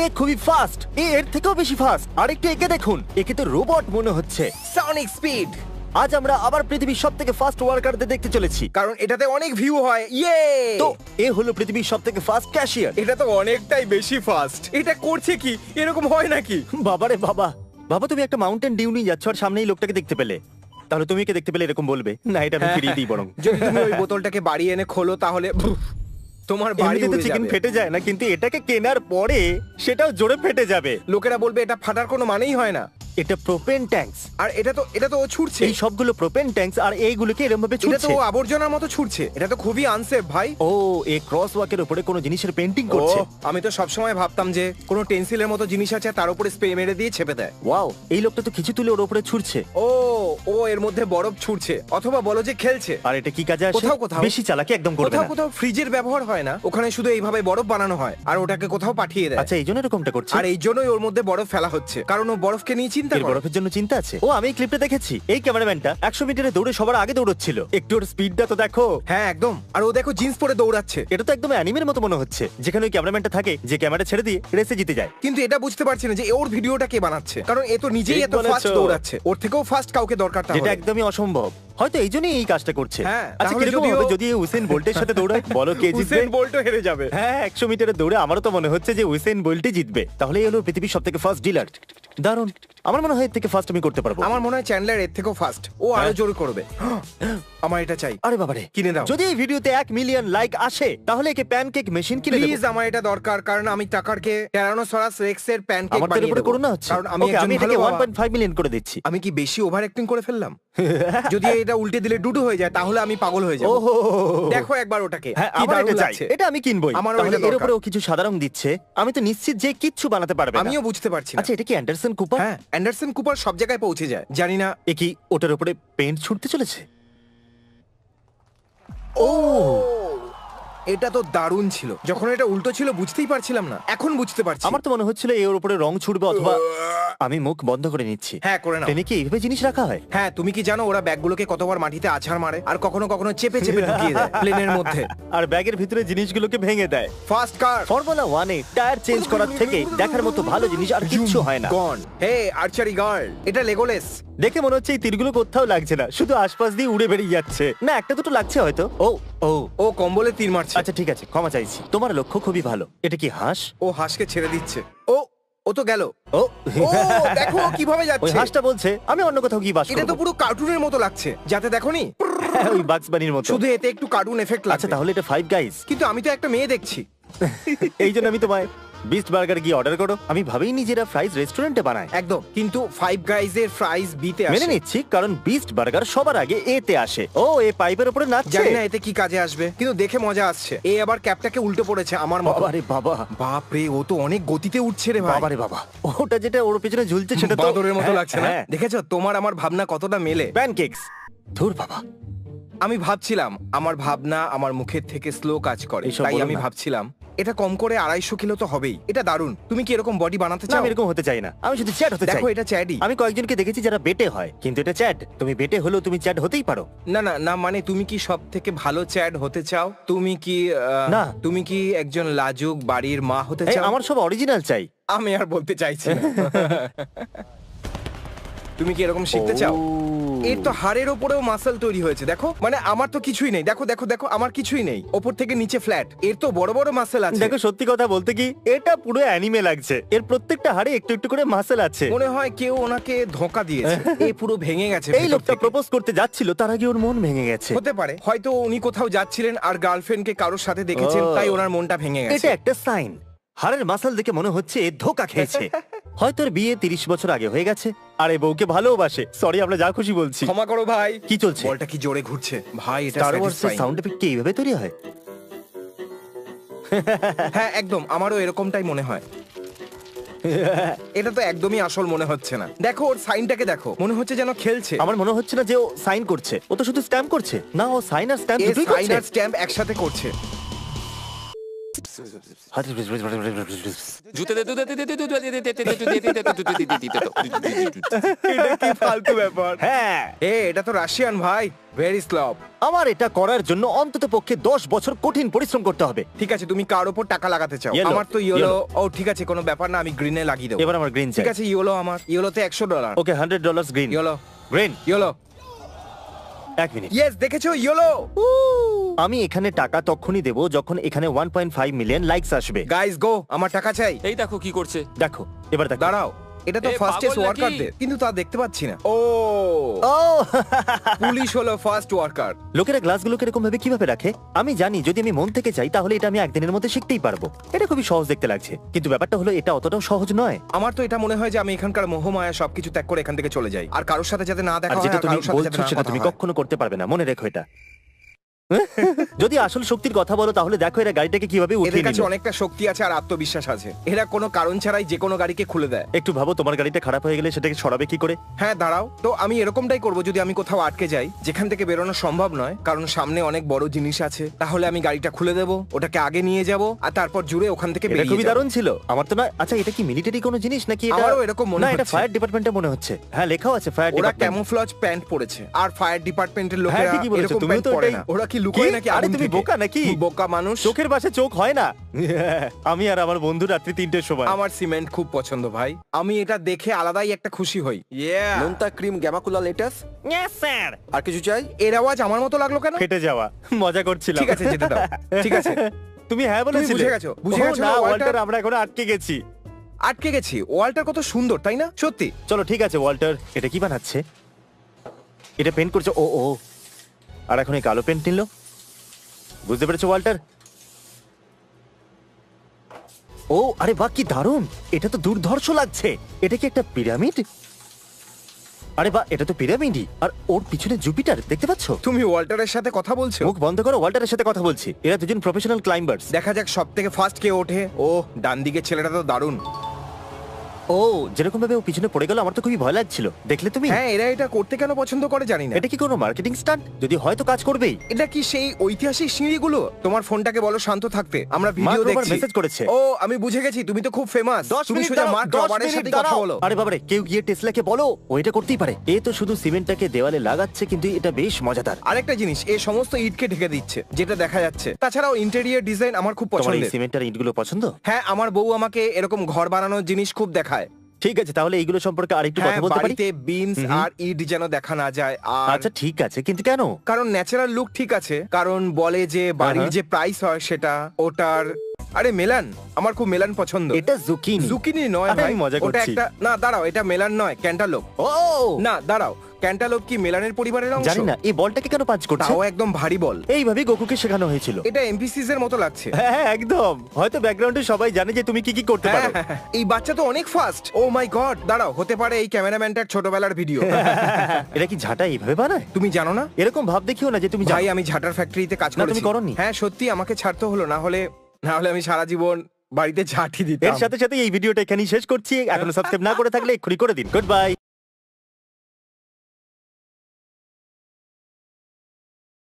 এ খুবই ফাস্ট, এর থেকেও বেশি ফাস্ট। আরেকটু একে দেখুন, একে তো রোবট মনে হচ্ছে। সনিক স্পিড, আজ আমরা আবার পৃথিবীর সবথেকে ফাস্ট ওয়ার্কারদের দেখতে চলেছি। কারণ এটাতে অনেক ভিউ হয়। ইয়ে, তো এ হলো পৃথিবীর সবথেকে ফাস্ট ক্যাশিয়ার। এটা তো অনেকটাই বেশি ফাস্ট। এটা করছে কি, এরকম হয় নাকি? বাবারে বাবা, বাবা তুমি একটা মাউন্টেন ডিউ নিয়ে যাচ্ছ আর সামনেই লোকটাকে দেখতে পেলে, তাহলে তুমি একে দেখতে পেলে এরকম বলবে না এটা আমি ফিরিয়ে দিই বরং। যদি তুমি ওই বোতলটাকে বাড়ি এনে খোলো তাহলে তোমার বাড়ি এমনিতে তো উড়ে চিকেন যাবে। ফেটে যায় না, কিন্তু এটাকে কেনার পরে সেটাও জোরে ফেটে যাবে। লোকেরা বলবে এটা ফাটার কোনো মানেই হয় না। এটা প্রোপেন ট্যাঙ্কস। আর এটা তো ও ছুটছে। এই সবগুলো প্রোপেন ট্যাঙ্কস আর এইগুলোকে এরকম ভাবে এটা তো ছুটছে। ও আবর্জনার মতো ছুটছে। এটা তো খুবই আনসেফ ভাই। ও এই ক্রস ওয়াকের উপরে কোনো জিনিসের পেন্টিং করছে। ও, আমি তো সবসময় ভাবতাম যে কোনো টেন্সিলের মতো জিনিস আছে তার উপরে স্প্রে মেরে দিয়ে ছেপে দেয়। ওয়াও, এই লোকটা তো কিছু তুলে ওর উপরে ছুটছে। ও ও এর মধ্যে বরফ ছুটছে, অথবা বলো যে খেলছে। আর এটা কি কাজে আসে? কোথাও কোথাও। বেশি চালাকি একদম করবে কোথাও না। কোথাও ফ্রিজের ব্যবহার হয় না, ওখানে শুধু এইভাবে বরফ বানানো হয় আর ওটাকে কোথাও পাঠিয়ে দেয়। আচ্ছা, এই জন্য এরকমটা করছে। আর এই জন্যই ওর মধ্যে বরফ ফেলা হচ্ছে, কারণ ও বরফকে নিয়ে চিন্তা এর করে। বরফের জন্য চিন্তা আছে। ও আমি এই ক্লিপটা দেখেছি, এই ক্যামেরাম্যানটা 100 মিটারে দৌড়ে সবার আগে দৌড়চ্ছিল। একটু ওর স্পিডটা তো দেখো। হ্যাঁ একদম। আর ও দেখো জিন্স পরে দৌড়াচ্ছে। এটা তো একদম অ্যানিমের মতো মনে হচ্ছে, যেখানে ওই ক্যামেরাম্যানটা থাকে যে ক্যামেরা ছেড়ে দিয়ে রেসে জিতে যায়। কিন্তু এটা বুঝতে পারছি না যে ওর ভিডিওটা কে বানাচ্ছে, কারণ এ তো নিজেই ঠিক এত ফাস্ট বলেছো। দৌড়াচ্ছে। ওর থেকেও ফাস্ট কাউকে দরকার যেটা তাহলে। একদমই অসম্ভব। হয়তো এই জন্যই এই কাজটা করছে। হ্যাঁ, আচ্ছা, তাহলে কিরকম যদি হবে ও- যদি উসেন বোল্টের সাথে দৌড়ায়? বলো কে জিতবে? উসেন বোল্টও হেরে যাবে। হ্যাঁ, 100 মিটারে দৌড়ে আমারও তো মনে হচ্ছে যে উসেন বোল্টই জিতবে। তাহলে এই হলো পৃথিবীর সবথেকে ফাস্ট ডিলার। দারুণ। আমার মনে হয় এর থেকে ফাস্ট আমি করতে পারবো। আমার মনে হয় চ্যান্ডলার এর থেকেও ফাস্ট। ও আরো হ্যাঁ। জোরে করবে। আমার এটা চাই। আরে বাবারে, কিনে দাও। যদি এই ভিডিওতে 1 মিলিয়ন লাইক আসে তাহলে একে প্যানকেক মেশিন কিনে দেব। প্লিজ, আমার এটা দরকার, কারণ আমি টাকারকে ট্যারানোসরাস রেক্সের প্যানকেক আমার বানিয়ে উপরে দেব। করুণা হচ্ছে। কারণ আমি ওকে, একজন আমি ভালো এটাকে বাবা। 1.5 মিলিয়ন করে দিচ্ছি। আমি কি বেশি ওভার অ্যাক্টিং করে ফেললাম? যদি এটা উল্টে দিলে ডুডু হয়ে যায় তাহলে আমি পাগল হয়ে যাব। ওহো, দেখো একবার ওটাকে, হ্যাঁ, কি আমার দারুণ এটা চাই। লাগছে। এটা আমি কিনবই। আমারও তাহলে এটা এর দরকার। উপরে ও কিছু সাদা রং দিচ্ছে, আমি তো নিশ্চিত যে কিচ্ছু বানাতে পারবে না। আমিও বুঝতে পারছি না। আচ্ছা, এটা কি অ্যান্ডারসন কুপার? হ্যাঁ, অ্যান্ডারসন কুপার সব জায়গায় পৌঁছে যায়, জানি না। এ কি ওটার উপরে পেইন্ট ছুটতে চলেছে? ও, এটা তো দারুণ ছিল। যখন এটা উল্টো ছিল বুঝতেই পারছিলাম না, এখন বুঝতে পারছি। আমার তো মনে হচ্ছিল এর উপরে রং ছুটবে, অথবা আমি মুখ বন্ধ করে নিচ্ছি। হ্যাঁ, করে নাও। ট্রেনে কি এইভাবে জিনিস রাখা হয়? হ্যাঁ, তুমি কি জানো ওরা ব্যাগগুলোকে কতবার মাটিতে আছাড় মারে আর কখনো কখনো চেপে চেপে ঢুকিয়ে দেয় প্লেনের মধ্যে। আর ব্যাগের ভিতরে জিনিসগুলোকে ভেঙে দেয়। ফাস্ট কার। ফর্মুলা 1 এ টায়ার চেঞ্জ করার থেকে দেখার মতো ভালো জিনিস আর কিচ্ছু হয় না। গন। হে আর্চারি গার্ল, এটা লেগোলেস। দেখে মনে হচ্ছে এই তীরগুলো কোথাও লাগছে না, শুধু আশপাশ দিয়ে উড়ে বেরিয়ে যাচ্ছে। না, একটা দুটো লাগছে হয়তো। ও ও ও কম্বলে তীর মারছে। আচ্ছা, ঠিক আছে, ক্ষমা চাইছি। তোমার লক্ষ্য খুবই ভালো। এটা কি হাঁস? ও হাঁসকে ছেড়ে দিচ্ছে। ও তো গেল। ও ও দেখো ও কিভাবে ওই যাচ্ছে। হাঁসটা বলছে আমি অন্য কোথাও কি বাস এটা তো করব। পুরো কার্টুনের মতো লাগছে, যাতে দেখোনি হ্যাঁ, ওই বাক্স বানির মতো। শুধু এতে একটু কার্টুন এফেক্ট আচ্ছা, লাগছে। তাহলে এটা ফাইভ গাইস। কিন্তু আমি তো একটা মেয়ে দেখছি। এই জন্য আমি তোমায় বিস্ট বার্গার গিয়ে অর্ডার করো। আমি ভাবেই নিজেরা ফ্রাইজ রেস্টুরেন্টে বানায়। একদম, কিন্তু ফাইভ গাইজের ফ্রাইজ বিতে মেনে আসে। নিচ্ছি, কারণ বিস্ট বার্গার সবার আগে এতে আসে। ও এ পাইপের উপরে নাচছে। জানি না এতে কি কাজে আসবে, কিন্তু দেখে মজা আসছে। এ আবার ক্যাপটাকে উল্টো পড়েছে আমার মতো। বাবারে বাবা, বাপ রে, ও তো অনেক গতিতে উঠছে রে ভাই। বাবারে বাবা, ওটা যেটা ওর পেছনে ঝুলছে সেটা তো বাঁদরের মতো লাগছে না? হ্যাঁ। দেখেছো তোমার আমার ভাবনা কতটা মেলে। প্যানকেকস। ধুর বাবা, আমি ভাবছিলাম আমার ভাবনা আমার মুখের থেকে স্লো কাজ করে, এইসব তাই বলো আমি না। ভাবছিলাম এটা কম করে 250 কিলো তো হবেই। এটা দারুণ। তুমি কি এরকম বডি বানাতে না, চাও? আমি এরকম হতে চাই না। আমি শুধু চ্যাট হতে চাই। দেখো এটা চ্যাডি। আমি কয়েকজনকে দেখেছি যারা বেটে হয়, কিন্তু এটা চ্যাট। তুমি বেটে হলেও তুমি চ্যাট হতেই পারো। না না না, মানে তুমি কি সব থেকে ভালো চ্যাড হতে চাও? তুমি কি না। তুমি কি একজন লাজুক বাড়ির মা হতে এই, চাও? আমার সব অরিজিনাল চাই। আমি আর বলতে চাইছি না। তুমি কি এরকম শিখতে চাও? এর তো হাড়ের ওপরেও মাসল তৈরি হয়েছে, দেখো। মানে আমার তো কিছুই নেই, দেখো দেখো দেখো, আমার কিছুই নেই। ওপর থেকে নিচে ফ্ল্যাট। এর তো বড় বড় মাসল আছে। দেখো, সত্যি কথা বলতে কি, এটা পুরো অ্যানিমে লাগছে। এর প্রত্যেকটা হাড়ে একটু একটু করে মাসল আছে। মনে হয় কেউ ওনাকে ধোঁকা দিয়েছে। এ পুরো ভেঙে গেছে এই ভেতর লোকটা থেকে। প্রপোজ করতে যাচ্ছিল, তার আগে ওর মন ভেঙে গেছে। হতে পারে, হয়তো উনি কোথাও যাচ্ছিলেন আর গার্লফ্রেন্ডকে কারোর সাথে দেখেছেন, ও। তাই ওনার মনটা ভেঙে গেছে। এটা একটা সাইন। হাড়ের মাসল দেখে মনে হচ্ছে এ ধোকা খেয়েছে। হয়তো ওর বিয়ে 30 বছর আগে হয়ে গেছে, আর এই বউকে ভালোবাসে। সরি, আমরা যা খুশি বলছি। ক্ষমা করো ভাই। কি চলছে? বলটা কি জোরে ঘুরছে ভাই, এটা স্টার ওয়ার্স এর satisfying। সাউন্ড এফেক্ট কি এইভাবে তৈরি হয়? হ্যাঁ একদম, আমারও এরকমটাই মনে হয়। এটা তো একদমই আসল মনে হচ্ছে না। দেখো ওর সাইনটাকে দেখো, মনে হচ্ছে যেন খেলছে। আমার মনে হচ্ছে না যে ও সাইন করছে, ও তো শুধু স্ট্যাম্প করছে। না, ও সাইন আর স্ট্যাম্প এ দুটোই সাইন করছে। আর স্ট্যাম্প একসাথে করছে। জুতে দে এটা কি ফালতু ব্যাপার। হ্যাঁ, এটা তো রাশিয়ান ভাই, ভেরি স্লপ। আমার এটা করার জন্য অন্তত পক্ষে 10 বছর কঠিন পরিশ্রম করতে হবে। ঠিক আছে, তুমি কার উপর টাকা লাগাতে চাও? Yellow, আমার তো ইয়েলো। yellow। ও ঠিক আছে, কোনো ব্যাপার না, আমি গ্রিনে লাগিয়ে দেবো। এবার আমার গ্রিন চাই। ঠিক আছে, ইয়েলো আমার, ইয়েলোতে $100। ওকে, $100 green. Yellow, green. Yellow. 1 minute. Yes, দেখেছো, ইয়েলো। আমি এখানে টাকা তখনই দেবো যখন এখানে 1.5 মিলিয়ন লাইকস আসবে। গাইস গো, আমার টাকা চাই। এই দেখো কি করছে। দেখো, এবার দেখো। দাঁড়াও, এটা তো এ, ফার্স্টেস্ট পাগল নাকি? ওয়ার্কারদের, কিন্তু তা দেখতে পাচ্ছি না। ও, ও পুলিশ হলো ফার্স্ট ওয়ার্কার। লোকেরা গ্লাসগুলোকে এরকম ভাবে কিভাবে রাখে? আমি জানি যদি আমি মন থেকে চাই তাহলে এটা আমি একদিনের মধ্যে শিখতেই পারবো। এটা খুবই সহজ দেখতে লাগছে, কিন্তু ব্যাপারটা হলো এটা অতটাও সহজ নয়। আমার তো এটা মনে হয় যে আমি এখানকার মোহমায়া সবকিছু ত্যাগ করে এখান থেকে চলে যাই, আর কারোর সাথে যাতে না আর দেখা হয়, যেটা আর তুমি কারোর সাথে বলছো যাতে না সেটা কথা তুমি হয়। কখনো করতে পারবে না, মনে রেখো এটা। যদি আসল শক্তির কথা বলো তাহলে দেখো এরা গাড়িটাকে কিভাবে এদের উঠিয়ে কাছে নিল। অনেকটা শক্তি আছে আর আত্মবিশ্বাস আছে। এরা কোনো কারণ ছাড়াই যে কোনো গাড়িকে খুলে দেয়। একটু ভাবো, তোমার গাড়িটা খারাপ হয়ে গেলে সেটাকে সরাবে কি করে? হ্যাঁ দাঁড়াও, তো আমি এরকমটাই করব যদি আমি কোথাও আটকে যাই যেখান থেকে বেরোনো সম্ভব নয়, কারণ সামনে অনেক বড় জিনিস আছে। তাহলে আমি গাড়িটা খুলে দেব, ওটাকে আগে নিয়ে যাব, আর তারপর জুড়ে ওখান থেকে এটা বেরিয়ে খুবই যাব। দারুণ ছিল। আমার তো না, আচ্ছা এটা কি মিলিটারি কোনো জিনিস নাকি এটা? আমারও এরকম মনে না, এটা হচ্ছে। ফায়ার ডিপার্টমেন্টে মনে হচ্ছে। হ্যাঁ, লেখাও আছে ফায়ার ওরা ডিপার্টমেন্ট। ক্যামোফ্লাজ প্যান্ট পরেছে, আর ফায়ার ডিপার্টমেন্টের হ্যাঁ, লোকেরা ঠিকই বলেছো, এরকম তুমিও প্যান্ট তো পরে ওটাই। না। ওরা কি লুকোয় কি? নাকি আরে আগুন তুমি থেকে? বোকা নাকি? বোকা মানুষ। চোখের পাশে চোখ হয় না। আমি আর আমার বন্ধু রাত্রি 3টের সময়। আমার সিমেন্ট খুব পছন্দ ভাই, আমি এটা দেখে আলাদাই একটা খুশি হই। নোনতা ক্রিম গ্যামাকুলা লেটাস। Yes, sir! আর কিছু চাই? এর আওয়াজ আমার মতো লাগলো কেন? ফেটে যাওয়া, মজা করছিলাম। ঠিক আছে, যেতে দাও। ঠিক আছে, তুমি হ্যাঁ বলেছিলে। বুঝে গেছো, বুঝে ও গেছো না, না, ওয়াল্টার, ওয়াল্টার? আমরা এখন আটকে গেছি। আটকে গেছি। ওয়ালটা কত সুন্দর, তাই না? সত্যি। চলো ঠিক আছে ওয়াল্টার, এটা কি বানাচ্ছে? এটা পেন্ট করছে। ও ও, আর এখন এই কালো পেন্ট নিল। বুঝতে পেরেছো ওয়াল্টার? ও আরে বাহ, কি দারুণ! এটা তো দুর্ধর্ষ লাগছে। এটা কি একটা পিরামিড? আরে বাহ, এটা তো পিরামিডই। আর ওর পিছনে জুপিটার, দেখতে পাচ্ছো? তুমি ওয়াল্টারের সাথে কথা বলছো? মুখ বন্ধ করো, ওয়াল্টারের সাথে কথা বলছি। এরা দুজন প্রফেশনাল ক্লাইম্বার্স। দেখা যাক সব থেকে ফার্স্ট কে ওঠে। ও, ডান দিকের ছেলেটা তো দারুণ। ও, যেরকম ভাবে ও পিছনে পড়ে গেল আমার তো খুবই ভয় লাগছিল। দেখলে তুমি? হ্যাঁ, এরা এটা করতে কেন পছন্দ করে জানি না। এটা কি কোনো মার্কেটিং স্টান্ট? যদি হয়তো কাজ করবেই। এটা কি সেই ঐতিহাসিক সিঁড়িগুলো? তোমার ফোনটাকে বলো শান্ত থাকতে, আমরা ভিডিও মার্ক রবার দেখছি। মেসেজ করেছে। ও, আমি বুঝে গেছি, তুমি তো খুব ফেমাস। 10 তুমি মিনিট সোজা দাঁড়াও, মার্ক 10 রবারের মিনিট সাথে কথা দাঁড়াও। বলো। আরে বাবারে, কেউ গিয়ে টেসলাকে বলো ও এটা করতেই পারে। এ তো শুধু সিমেন্টটাকে দেওয়ালে লাগাচ্ছে, কিন্তু এটা বেশ মজাদার। আরেকটা জিনিস, এই সমস্ত ইটকে ঢেকে দিচ্ছে, যেটা দেখা যাচ্ছে। তাছাড়াও ইন্টেরিয়র ডিজাইন আমার খুব তোমার এই পছন্দের। সিমেন্টের ইটগুলো পছন্দ? হ্যাঁ, আমার বউ আমাকে এরকম ঘর বানানোর জিনিস খুব দেখায়। ঠিক আছে, তাহলে এইগুলো সম্পর্কে আরেকটু হ্যাঁ, কথা বলতে পারি? বাড়িতে বিমস আর ইট যেন দেখা না যায়। আর আচ্ছা ঠিক আছে, কিন্তু কেন? কারণ ন্যাচারাল লুক ঠিক আছে, কারণ বলে যে বাড়ির হ্যাঁ। যে প্রাইস হয় সেটা ওটার। আরে মেলান, আমার খুব মেলান পছন্দ। এটা জুকিনি। জুকিনি নয় আরে, ভাই, আমি মজা ওটা করছি। একটা। না দাঁড়াও, এটা মেলান নয়, ক্যান্টালোপ। ও না দাঁড়াও, ক্যান্টালোপ কি মেলানের পরিবারের অংশ? জানি না, এই বলটাকে কেন পাঞ্চ করছে? তাও একদম ভারী বল। এইভাবে গোকুকে শেখানো হয়েছিল। এটা এমপিসিস এর মতো লাগছে। হ্যাঁ হ্যাঁ, একদম। হয়তো ব্যাকগ্রাউন্ডে সবাই জানে যে তুমি কি কি করতে পারো। হ্যাঁ, এই বাচ্চা তো অনেক ফাস্ট। ও মাই গড, দাঁড়াও, হতে পারে এই ক্যামেরাম্যানটার ছোটবেলার ভিডিও। এটা কি ঝাঁটা এইভাবে বানায়? তুমি জানো না এরকম ভাব দেখিও না যে তুমি ভাই, জানো। আমি ঝাটার ফ্যাক্টরিতে কাজ না, করেছি। তুমি করোনি। হ্যাঁ সত্যি, আমাকে ছাড়তে হলো, না হলে আমি সারা জীবন বাড়িতে ঝাঁটি দিতাম। এর সাথে সাথে এই ভিডিওটা এখানেই শেষ করছি। এখনো সাবস্ক্রাইব না করে থাকলে এক্ষুনি করে দিন। Good bye.